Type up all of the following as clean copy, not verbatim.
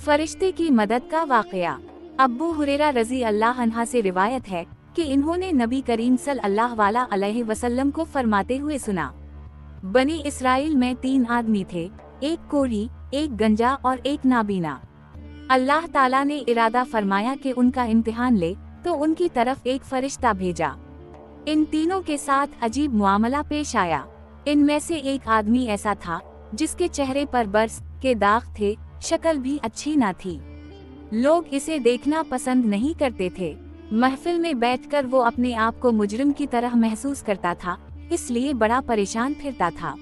फरिश्ते की मदद का वाकया। अब्बू हुरैरा रज़ी अल्लाह अन्हा से रिवायत है कि इन्होंने नबी करीम सल्लल्लाहु अलैहि वसल्लम को फरमाते हुए सुना, बनी इसराइल में 3 आदमी थे, एक कोढ़ी, एक गंजा और एक नाबीना। अल्लाह ताला ने इरादा फरमाया कि उनका इम्तिहान ले तो उनकी तरफ एक फरिश्ता भेजा। इन तीनों के साथ अजीब मुआमला पेश आया। इनमें से एक आदमी ऐसा था जिसके चेहरे पर बर्स के दाग थे, शक्ल भी अच्छी ना थी। लोग इसे देखना पसंद नहीं करते थे। महफिल में बैठकर वो अपने आप को मुजरिम की तरह महसूस करता था, इसलिए बड़ा परेशान फिरता था।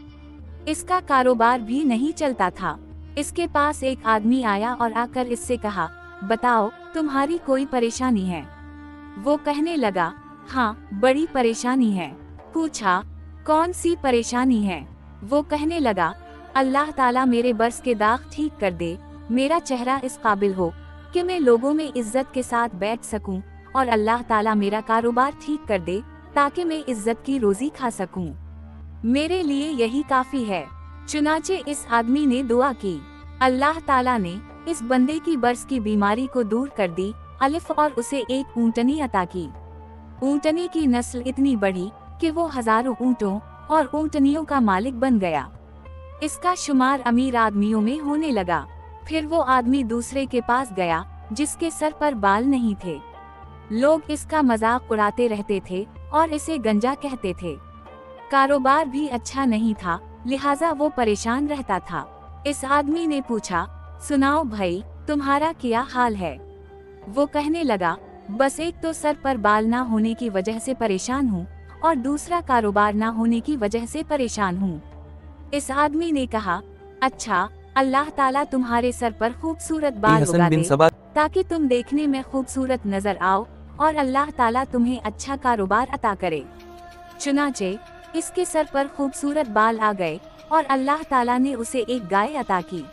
इसका कारोबार भी नहीं चलता था। इसके पास एक आदमी आया और आकर इससे कहा, बताओ तुम्हारी कोई परेशानी है? वो कहने लगा, हाँ बड़ी परेशानी है। पूछा, कौन सी परेशानी है? वो कहने लगा, अल्लाह ताला मेरे बर्स के दाग ठीक कर दे, मेरा चेहरा इस काबिल हो कि मैं लोगों में इज्जत के साथ बैठ सकूं, और अल्लाह ताला मेरा कारोबार ठीक कर दे ताकि मैं इज्जत की रोजी खा सकूं। मेरे लिए यही काफी है। चुनाचे इस आदमी ने दुआ की। अल्लाह ताला ने इस बंदे की बर्स की बीमारी को दूर कर दी अलिफ और उसे एक ऊंटनी अता की। ऊंटनी की नस्ल इतनी बढ़ी कि वो हजारों ऊंटों और ऊंटनियों का मालिक बन गया। इसका शुमार अमीर आदमियों में होने लगा। फिर वो आदमी दूसरे के पास गया जिसके सर पर बाल नहीं थे। लोग इसका मजाक उड़ाते रहते थे और इसे गंजा कहते थे। कारोबार भी अच्छा नहीं था, लिहाजा वो परेशान रहता था। इस आदमी ने पूछा, सुनाओ भाई तुम्हारा क्या हाल है? वो कहने लगा, बस एक तो सर पर बाल ना होने की वजह से परेशान हूँ और दूसरा कारोबार ना होने की वजह से परेशान हूँ। इस आदमी ने कहा, अच्छा अल्लाह ताला तुम्हारे सर पर खूबसूरत बाल उगा दे ताकि तुम देखने में खूबसूरत नजर आओ और अल्लाह ताला तुम्हें अच्छा कारोबार अता करे। चुनाचे इसके सर पर खूबसूरत बाल आ गए और अल्लाह ताला ने उसे एक गाय अता की।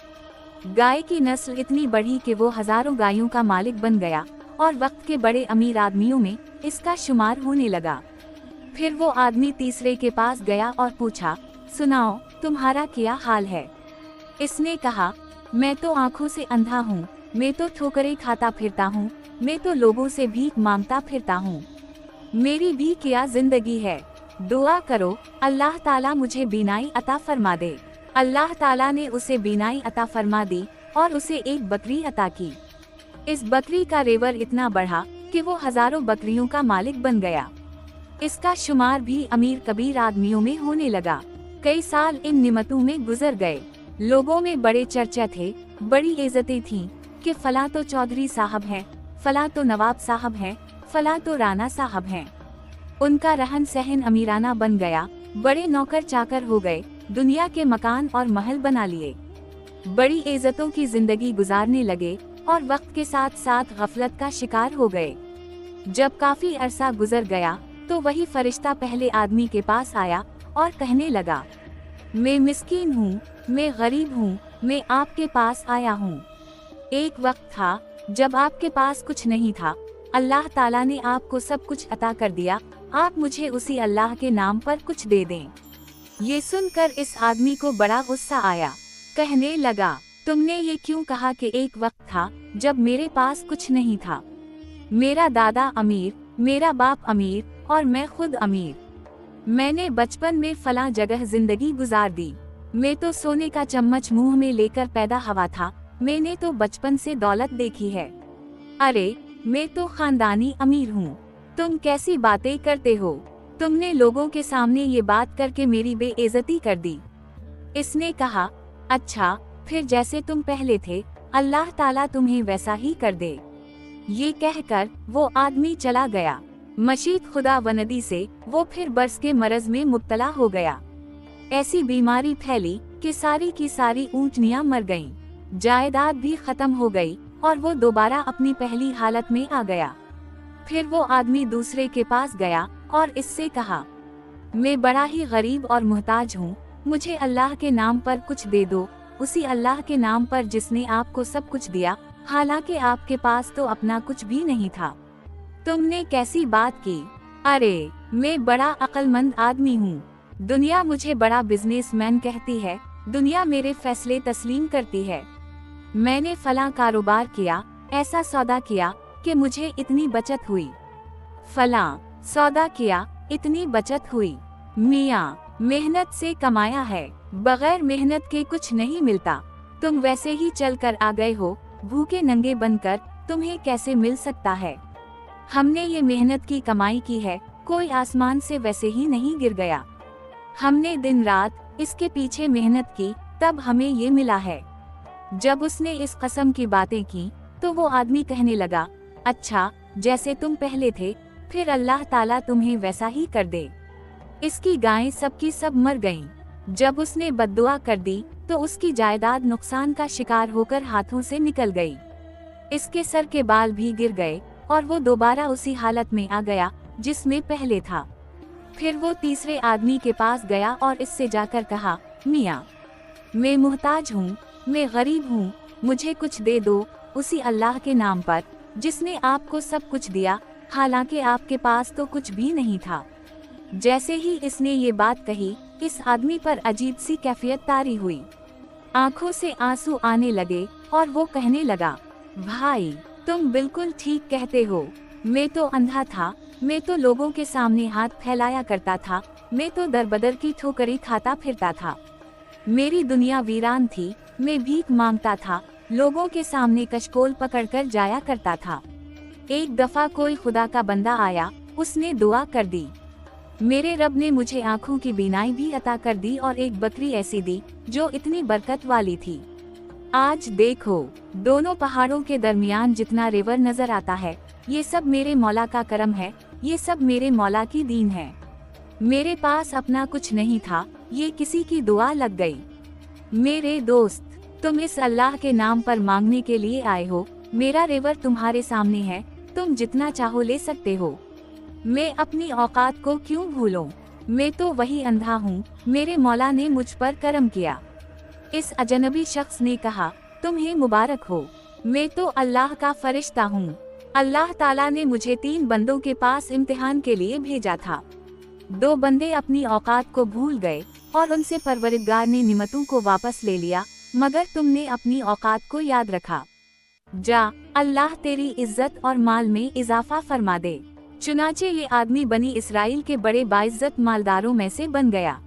गाय की नस्ल इतनी बढ़ी कि वो हजारों गायों का मालिक बन गया और वक्त के बड़े अमीर आदमियों में इसका शुमार होने लगा। फिर वो आदमी तीसरे के पास गया और पूछा, सुनाओ तुम्हारा क्या हाल है? इसने कहा, मैं तो आँखों से अंधा हूँ, मैं तो ठोकरें खाता फिरता हूँ, मैं तो लोगों से भीख मांगता फिरता हूँ। मेरी भी क्या जिंदगी है? दुआ करो अल्लाह ताला मुझे बीनाई अता फरमा दे। अल्लाह ताला ने उसे बीनाई अता फरमा दी और उसे एक बकरी अता की। इस बकरी का रेवर इतना बढ़ा कि वो हजारों बकरियों का मालिक बन गया। इसका शुमार भी अमीर कबीर आदमियों में होने लगा। कई साल इन निमतों में गुजर गए। लोगों में बड़े चर्चा थे, बड़ी इज्जतें थीं कि फला तो चौधरी साहब हैं, फला तो नवाब साहब हैं, फला तो राणा साहब हैं। उनका रहन सहन अमीराना बन गया, बड़े नौकर चाकर हो गए, दुनिया के मकान और महल बना लिए, बड़ी इज्जतों की जिंदगी गुजारने लगे और वक्त के साथ साथ गफलत का शिकार हो गए। जब काफी अरसा गुजर गया तो वही फरिश्ता पहले आदमी के पास आया और कहने लगा, मैं मिस्कीन हूँ, मैं गरीब हूँ, मैं आपके पास आया हूँ। एक वक्त था जब आपके पास कुछ नहीं था, अल्लाह ताला ने आपको सब कुछ अता कर दिया, आप मुझे उसी अल्लाह के नाम पर कुछ दे दें। ये सुनकर इस आदमी को बड़ा गुस्सा आया। कहने लगा, तुमने ये क्यों कहा कि एक वक्त था जब मेरे पास कुछ नहीं था? मेरा दादा अमीर, मेरा बाप अमीर और मैं खुद अमीर। मैंने बचपन में फला जगह जिंदगी गुजार दी। मैं तो सोने का चम्मच मुंह में लेकर पैदा हुआ था, मैंने तो बचपन से दौलत देखी है। अरे मैं तो खानदानी अमीर हूँ, तुम कैसी बातें करते हो? तुमने लोगों के सामने ये बात करके मेरी बेइज्जती कर दी। इसने कहा, अच्छा फिर जैसे तुम पहले थे अल्लाह ताला तुम्हें वैसा ही कर दे। ये कहकर वो आदमी चला गया। मशीद खुदा वनदी से वो फिर बर्स के मरज में मुब्तला हो गया। ऐसी बीमारी फैली कि सारी की सारी ऊंटनियां मर गईं, जायदाद भी खत्म हो गई और वो दोबारा अपनी पहली हालत में आ गया। फिर वो आदमी दूसरे के पास गया और इससे कहा, मैं बड़ा ही गरीब और मुहताज हूँ, मुझे अल्लाह के नाम पर कुछ दे दो, उसी अल्लाह के नाम पर जिसने आपको सब कुछ दिया, हालांकि आपके पास तो अपना कुछ भी नहीं था। तुमने कैसी बात की? अरे मैं बड़ा अक्लमंद आदमी हूँ, दुनिया मुझे बड़ा बिजनेसमैन कहती है, दुनिया मेरे फैसले तस्लीम करती है। मैंने फलां कारोबार किया, ऐसा सौदा किया कि मुझे इतनी बचत हुई। फलां सौदा किया, इतनी बचत हुई। मियाँ, मेहनत से कमाया है, बगैर मेहनत के कुछ नहीं मिलता। तुम वैसे ही चल कर आ गए हो, भूखे नंगे बनकर तुम्हें कैसे मिल सकता है। हमने ये मेहनत की कमाई की है, कोई आसमान से वैसे ही नहीं गिर गया। हमने दिन रात इसके पीछे मेहनत की, तब हमें ये मिला है। जब उसने इस कसम की बातें की तो वो आदमी कहने लगा, अच्छा, जैसे तुम पहले थे, फिर अल्लाह ताला तुम्हें वैसा ही कर दे। इसकी गायें सबकी सब मर गईं। जब उसने बद्दुआ कर दी तो उसकी जायदाद नुकसान का शिकार होकर हाथों से निकल गई। इसके सर के बाल भी गिर गए और वो दोबारा उसी हालत में आ गया जिसमें पहले था। फिर वो तीसरे आदमी के पास गया और इससे जाकर कहा, मियाँ, मैं मुहताज हूँ, मैं गरीब हूँ, मुझे कुछ दे दो, उसी अल्लाह के नाम पर जिसने आपको सब कुछ दिया, हालांकि आपके पास तो कुछ भी नहीं था। जैसे ही इसने ये बात कही, इस आदमी पर अजीब सी कैफियत तारी हुई। आंखों से आंसू आने लगे और वो कहने लगा, भाई, तुम बिल्कुल ठीक कहते हो। मैं तो अंधा था, मैं तो लोगों के सामने हाथ फैलाया करता था, मैं तो दरबदर की ठोकरें खाता फिरता था। मेरी दुनिया वीरान थी, मैं भीख मांगता था, लोगों के सामने कशकोल पकड़कर जाया करता था। एक दफा कोई खुदा का बंदा आया, उसने दुआ कर दी। मेरे रब ने मुझे आंखों की बीनाई भी अता कर दी और एक बकरी ऐसी दी जो इतनी बरकत वाली थी। आज देखो, दोनों पहाड़ों के दरमियान जितना रिवर नजर आता है, ये सब मेरे मौला का करम है, ये सब मेरे मौला की दीन है। मेरे पास अपना कुछ नहीं था, ये किसी की दुआ लग गई। मेरे दोस्त, तुम इस अल्लाह के नाम पर मांगने के लिए आए हो, मेरा रिवर तुम्हारे सामने है, तुम जितना चाहो ले सकते हो। मैं अपनी औकात को क्यों भूलूं? मैं तो वही अंधा हूँ, मेरे मौला ने मुझ पर करम किया। इस अजनबी शख्स ने कहा, तुम्हें मुबारक हो, मैं तो अल्लाह का फरिश्ता हूँ। अल्लाह ताला ने मुझे 3 बंदों के पास इम्तिहान के लिए भेजा था। 2 बंदे अपनी औकात को भूल गए और उनसे परवरिदगार ने निमतों को वापस ले लिया, मगर तुमने अपनी औकात को याद रखा। जा, अल्लाह तेरी इज्जत और माल में इजाफा फरमा दे। चुनाचे ये आदमी बनी इसराइल के बड़े बाइज्जत मालदारों में से बन गया।